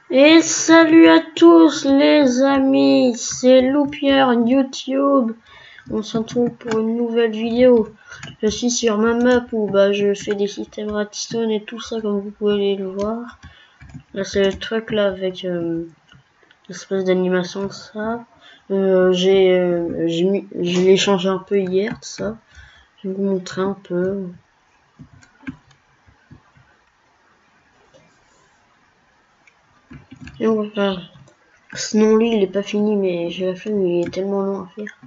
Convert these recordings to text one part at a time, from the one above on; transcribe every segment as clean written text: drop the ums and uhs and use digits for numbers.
Et salut à tous les amis, c'est Loupière YouTube. On se retrouve pour une nouvelle vidéo. Je suis sur ma map où je fais des systèmes redstone et tout ça comme vous pouvez le voir. Là c'est le truc là avec l'espèce d'animation ça. Je l'ai changé un peu hier tout ça. Je vais vous montrer un peu. Et voilà. Sinon lui il est pas fini mais j'ai la flemme, il est tellement long à faire.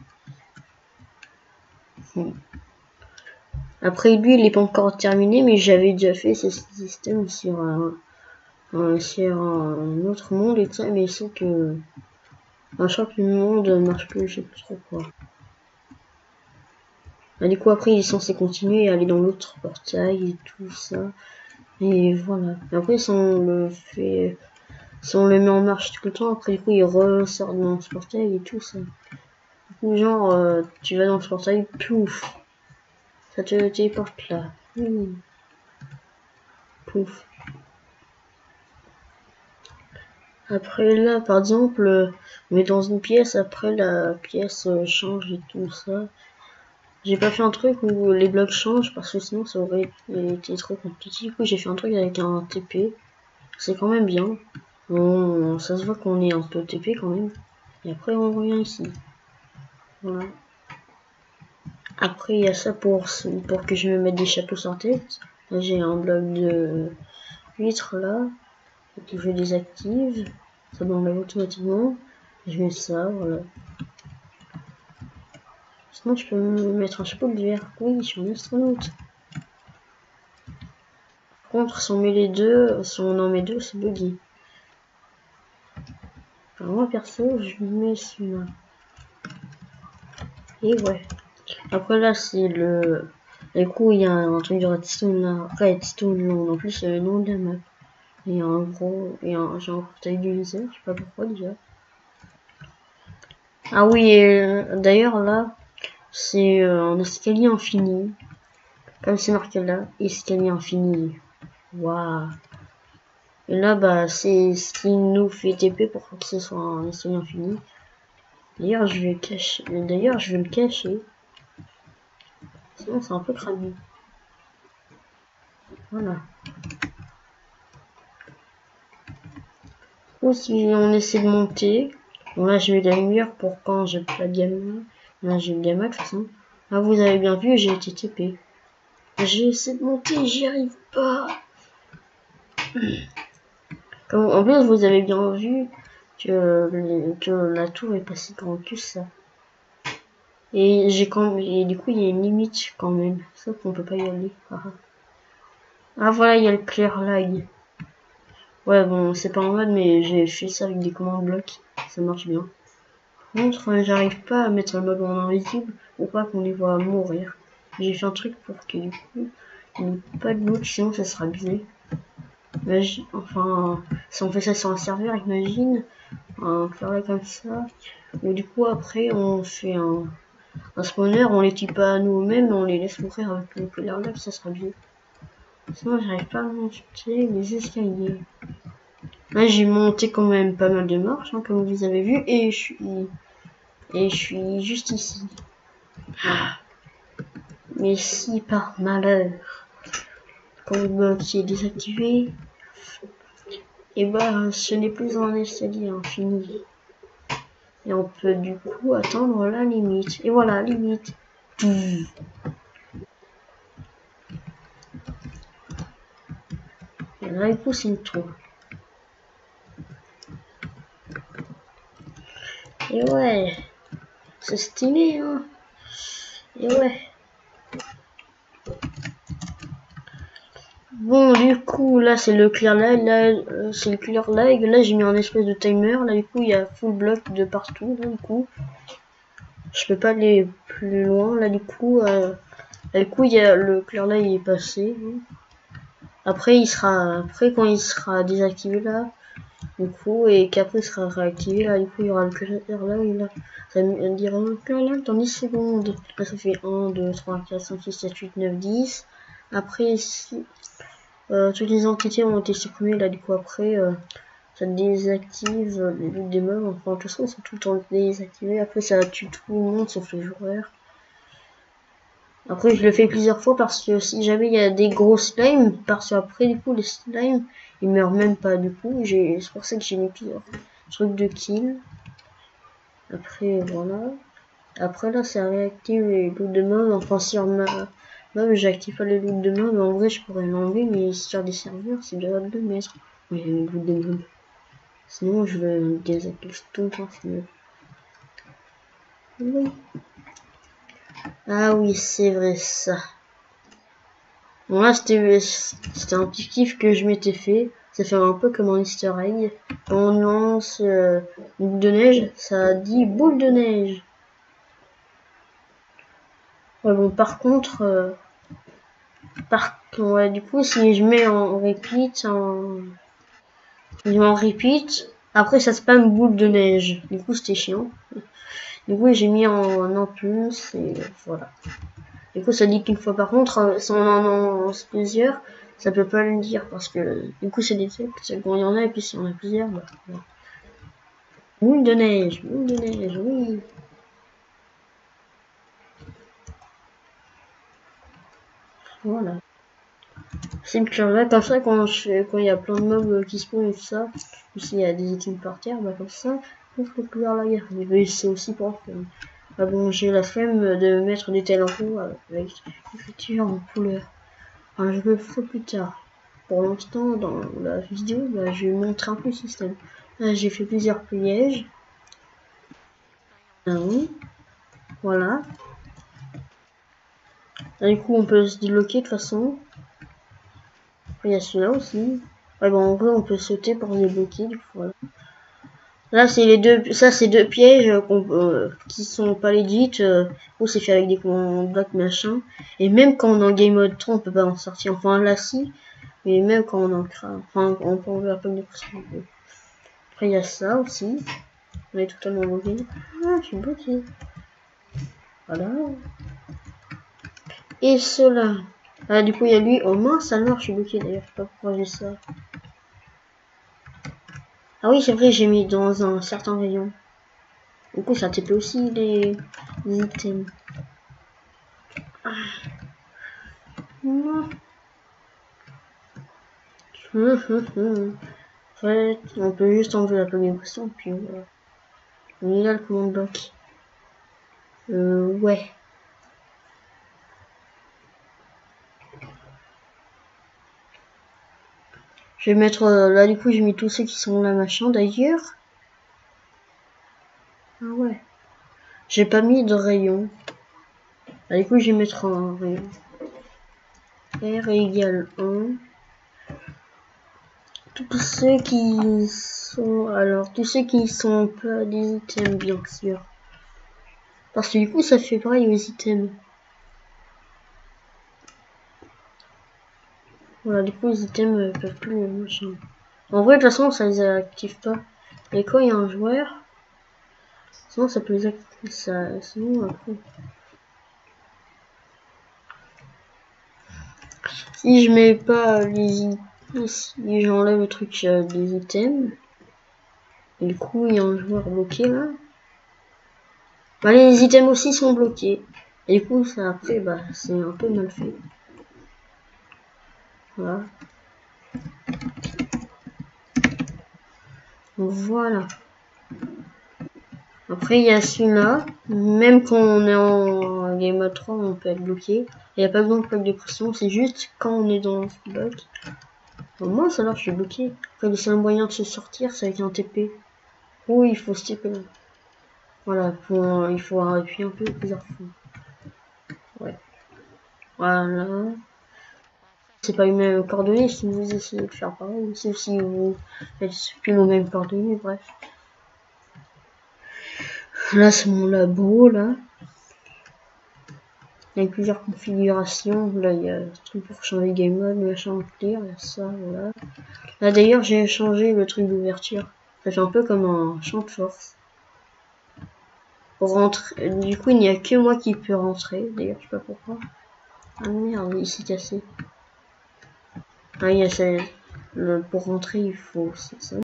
Après lui il est pas encore terminé mais j'avais déjà fait ce système sur un autre monde et tout ça, mais c'est que un champion du monde marche plus, je sais plus trop quoi. Et du coup après il est censé continuer et aller dans l'autre portail et tout ça. Et voilà. Et après si on le fait, si on le met en marche tout le temps, après du coup il ressort dans ce portail et tout ça. Du coup genre tu vas dans ce portail, pouf, ça te téléporte là. Pouf. Après là par exemple on est dans une pièce, après la pièce change et tout ça. J'ai pas fait un truc où les blocs changent parce que sinon ça aurait été trop compliqué. Du coup j'ai fait un truc avec un TP. C'est quand même bien. Bon, ça se voit qu'on est un peu TP quand même. Et après on revient ici. Voilà. Après il y a ça pour que je me mette des chapeaux sur tête. Là j'ai un bloc de vitre là. Et que je désactive. Ça m'enlève automatiquement. Et je mets ça, voilà. Sinon je peux me mettre un chapeau de verre. Oui, je suis un astronaute. Par contre, si on met les deux, si on en met deux, c'est buggy. Alors moi perso, je mets celui-là. Et ouais. Après là, c'est le. Du coup, il y a un truc de redstone là. Redstone long. En plus, c'est le nom de la map. Il y a un gros. Et j'ai un portail du laser. Je sais pas pourquoi déjà. Ah oui, d'ailleurs là, c'est un escalier infini. Comme c'est marqué là, escalier infini. Waouh. Et là, c'est ce qui nous fait TP pour que ce soit un escalier infini. D'ailleurs, je vais me cacher. Sinon, c'est un peu cramé. Voilà. Ou si on essaie de monter. Bon, là, je mets de la lumière pour quand j'ai pas de gamma. Là, j'ai le gamma de toute façon. Là, vous avez bien vu, j'ai été TP. J'ai essayé de monter, j'y arrive pas. En plus, vous avez bien vu que la tour est pas si grande que ça. Et du coup, il y a une limite quand même. Sauf qu'on peut pas y aller. Ah voilà, il y a le clear lag. Ouais, bon, c'est pas en mode, mais j'ai fait ça avec des commandes blocs. Ça marche bien. Par contre, j'arrive pas à mettre le mode en invisible ou pas qu'on les voit mourir. J'ai fait un truc pour que du coup, il n'y ait pas de loot, sinon ça sera abusé. Enfin, si on fait ça sur un serveur, imagine, faire là comme ça. Mais du coup, après, on fait un spawner, on les tue pas à nous-mêmes, on les laisse mourir avec le clear lag, ça sera bien. Sinon, j'arrive pas à monter les escaliers. Là, j'ai monté quand même pas mal de marches, hein, comme vous avez vu, et je suis juste ici. Mais si par malheur, quand le bloc est désactivé, et ce n'est plus un escalier infini. Et on peut du coup attendre la limite. Et voilà, limite. Et là, du coup, c'est une tour. Et ouais, c'est stylé, hein. Et ouais. Bon, du coup, là, c'est le clear lag. Là, c'est le clear lag. Là, j'ai mis un espèce de timer. Là, du coup, il y a full bloc de partout. Là, du coup, je peux pas aller plus loin. Là, du coup, il y a le clear lag est passé. Après, quand il sera désactivé là, du coup, et qu'après il sera réactivé là, du coup, il y aura le clear lag là. Ça me dira le clear lag dans 10 secondes. Là, ça fait 1, 2, 3, 4, 5, 6, 7, 8, 9, 10. Après, si toutes les entités ont été supprimées là, du coup, après, ça désactive les loots des mobs. Enfin, de toute façon, ils sont tout le temps désactivés. Après, ça tue tout le monde sauf les joueurs. Après, je le fais plusieurs fois parce que si jamais il y a des gros slimes, parce qu'après, du coup, les slimes, ils meurent même pas. Du coup, c'est pour ça que j'ai mis plusieurs trucs de kill. Après, voilà. Après, là, ça réactive les loots de mobs. Enfin, sur ma mob, j'active pas les loots de mobs. En vrai, je pourrais l'enlever, mais sur des serveurs, c'est déjà de mettre. Oui, les loots de mobs. Sinon, je le désactive tout le temps, c'est mieux. Oui. Ah oui, c'est vrai, ça. Bon, là, c'était un petit kiff que je m'étais fait. Ça fait un peu comme un easter egg. On lance une boule de neige, ça dit boule de neige. Ouais, bon, par contre, ouais, du coup, si je mets en repeat, après ça spam boule de neige. Du coup, c'était chiant. Du coup, j'ai mis en plus et voilà. Du coup, ça dit qu'une fois, par contre, si on en lance plusieurs, ça peut pas le dire parce que du coup, c'est des trucs, quand il y en a et puis si on a plusieurs, bah, voilà. Boule de neige, oui. Voilà. C'est que là, comme ça, quand il y a plein de mobs qui spawnent et tout ça, ou s'il y a des items par terre, bah comme ça, on peut pouvoir la garder. Mais c'est aussi pour que, bah bon, j'ai la flemme de mettre des tels en haut avec l'écriture en couleur. Enfin, je le ferai plus tard. Pour l'instant, dans la vidéo, bah, je vais montrer un peu le système. Là, j'ai fait plusieurs pièges. Voilà. Là, du coup, on peut se débloquer de toute façon. Après, il y a celui-là aussi. Ouais, bon, en vrai, on peut sauter pour se débloquer. Du coup, voilà. Là, c'est les deux, ça, c'est deux pièges qui sont pas legit. Où c'est fait avec des blocs machin. Et même quand on est en game mode 3, on peut pas en sortir. Enfin, là, si. Mais même quand on en crame. Enfin, on peut enlever un peu de pression. Après, il y a ça aussi. On est totalement bloqué. Ah, je suis bloqué. Voilà. Et cela. Ah, du coup, il y a lui. Oh mince, alors, je suis bloqué d'ailleurs. Je sais pas pourquoi j'ai ça. Ah oui, c'est vrai, j'ai mis dans un certain rayon. Du coup, ça TP aussi les items. Ah. Ouais, on peut juste enlever la première pression, puis voilà. On est là le commande bloc. Ouais. Je vais mettre là, du coup, j'ai mis tous ceux qui sont là, machin d'ailleurs. Ah ouais. J'ai pas mis de rayon. Là, du coup, je vais mettre un rayon. R égale 1. Tous ceux qui sont. Alors, tous ceux qui sont pas des items, bien sûr. Parce que du coup, ça fait pareil aux items. Voilà, du coup, les items peuvent plus machin. En vrai, de toute façon, ça les active pas. Et quand il y a un joueur, sinon ça peut les activer. Ça, sinon, après. Si je mets pas les items, si j'enlève le truc des items, et du coup, il y a un joueur bloqué là. Bah, les items aussi sont bloqués. Et du coup, ça après, bah, c'est un peu mal fait. Voilà. Voilà. Après, il y a celui-là. Même quand on est en game mode 3, on peut être bloqué. Il n'y a pas besoin de bloc de pression. C'est juste quand on est dans ce bloc. Au moins, ça alors je suis bloqué. Après, le seul moyen de se sortir, c'est avec un TP. Oh, il faut se TP là. Voilà, il faut appuyer un peu plusieurs fois. Ouais. Voilà. C'est pas les mêmes coordonnées si vous essayez de faire pareil. Sauf si vous faites plus les mêmes coordonnées, bref. Là, c'est mon labo, là. Il y a plusieurs configurations. Là, il y a ce truc pour changer game mode, machin, clear, il y a ça, voilà. Là, d'ailleurs, j'ai changé le truc d'ouverture. Ça fait un peu comme un champ de force. Pour rentrer, du coup, il n'y a que moi qui peux rentrer. D'ailleurs, je sais pas pourquoi. Ah merde, il s'est cassé. Ah, il y a ça. Pour rentrer, il faut. C'est ça.